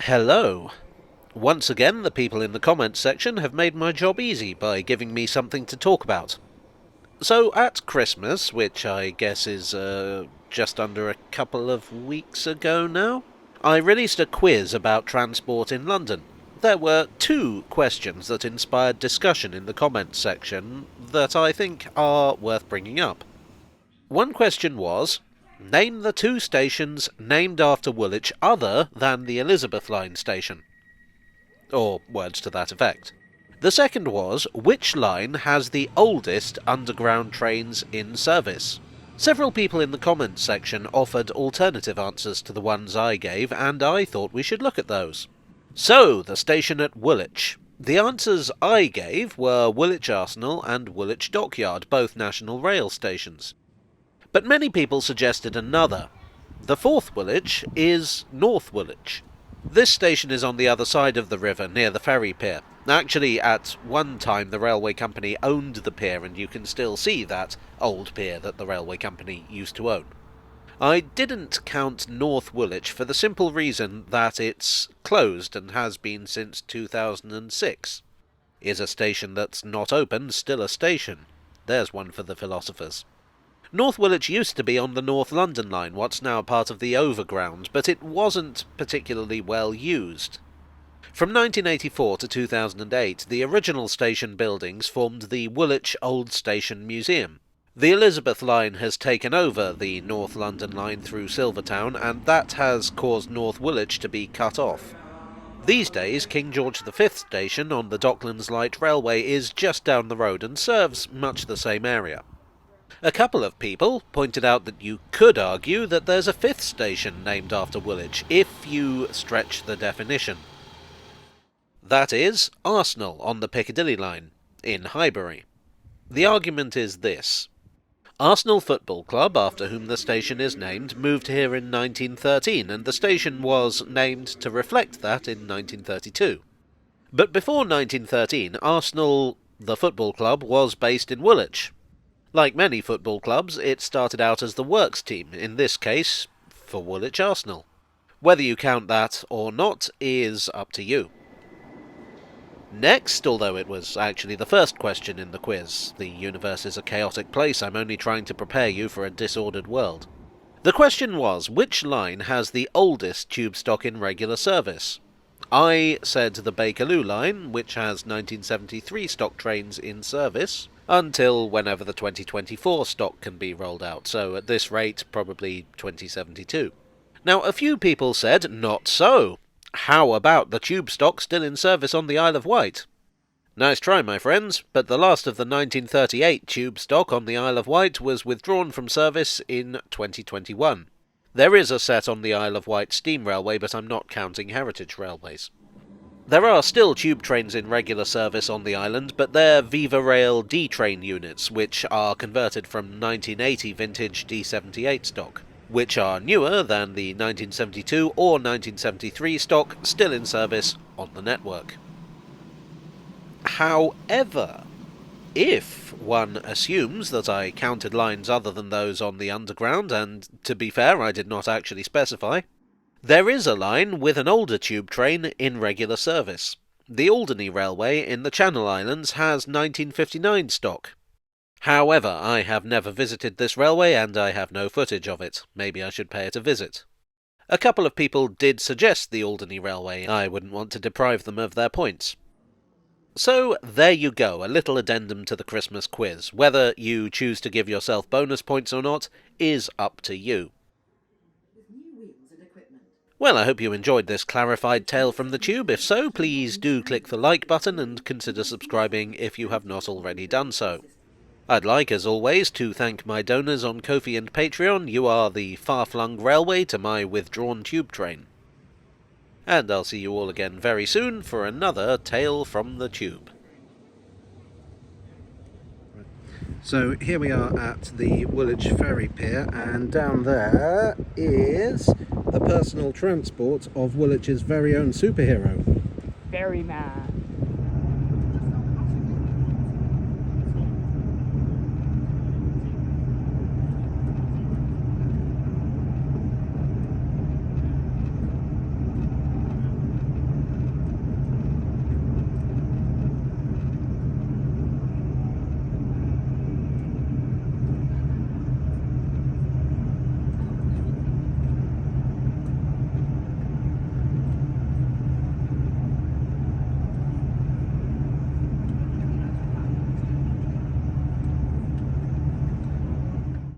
Hello. Once again, the people in the comments section have made my job easy by giving me something to talk about. So, at Christmas, which I guess is just under a couple of weeks ago now, I released a quiz about transport in London. There were two questions that inspired discussion in the comments section that I think are worth bringing up. One question was, name the two stations named after Woolwich other than the Elizabeth Line station. Or words to that effect. The second was, which line has the oldest underground trains in service? Several people in the comments section offered alternative answers to the ones I gave, and I thought we should look at those. So, the station at Woolwich. The answers I gave were Woolwich Arsenal and Woolwich Dockyard, both National Rail stations. But many people suggested another. The fourth Woolwich is North Woolwich. This station is on the other side of the river, near the ferry pier. Actually, at one time the railway company owned the pier, and you can still see that old pier that the railway company used to own. I didn't count North Woolwich for the simple reason that it's closed and has been since 2006. Is a station that's not open still a station? There's one for the philosophers. North Woolwich used to be on the North London line, what's now part of the Overground, but it wasn't particularly well used. From 1984 to 2008, the original station buildings formed the Woolwich Old Station Museum. The Elizabeth line has taken over the North London line through Silvertown, and that has caused North Woolwich to be cut off. These days, King George V station on the Docklands Light Railway is just down the road and serves much the same area. A couple of people pointed out that you could argue that there's a fifth station named after Woolwich, if you stretch the definition. That is, Arsenal on the Piccadilly line, in Highbury. The argument is this. Arsenal Football Club, after whom the station is named, moved here in 1913, and the station was named to reflect that in 1932. But before 1913, Arsenal, the football club, was based in Woolwich. Like many football clubs, it started out as the works team, in this case, for Woolwich Arsenal. Whether you count that or not is up to you. Next, although it was actually the first question in the quiz, the universe is a chaotic place, I'm only trying to prepare you for a disordered world. The question was, which line has the oldest tube stock in regular service? I said the Bakerloo line, which has 1973 stock trains in service, until whenever the 2024 stock can be rolled out, so at this rate, probably 2072. Now, a few people said, not so. How about the tube stock still in service on the Isle of Wight? Nice try, my friends, but the last of the 1938 tube stock on the Isle of Wight was withdrawn from service in 2021. There is a set on the Isle of Wight steam railway, but I'm not counting heritage railways. There are still tube trains in regular service on the island, but they're Viva Rail D-train units, which are converted from 1980 vintage D78 stock, which are newer than the 1972 or 1973 stock still in service on the network. However, if one assumes that I counted lines other than those on the Underground, and to be fair, I did not actually specify, there is a line with an older tube train in regular service. The Alderney Railway in the Channel Islands has 1959 stock. However, I have never visited this railway and I have no footage of it. Maybe I should pay it a visit. A couple of people did suggest the Alderney Railway. I wouldn't want to deprive them of their points. So, there you go, a little addendum to the Christmas quiz. Whether you choose to give yourself bonus points or not is up to you. Well, I hope you enjoyed this clarified tale from the tube. If so, please do click the like button and consider subscribing if you have not already done so. I'd like, as always, to thank my donors on Ko-fi and Patreon. You are the far-flung railway to my withdrawn tube train. And I'll see you all again very soon for another tale from the tube. So here we are at the Woolwich ferry pier, and down there is the personal transport of Woolwich's very own superhero. Ferryman.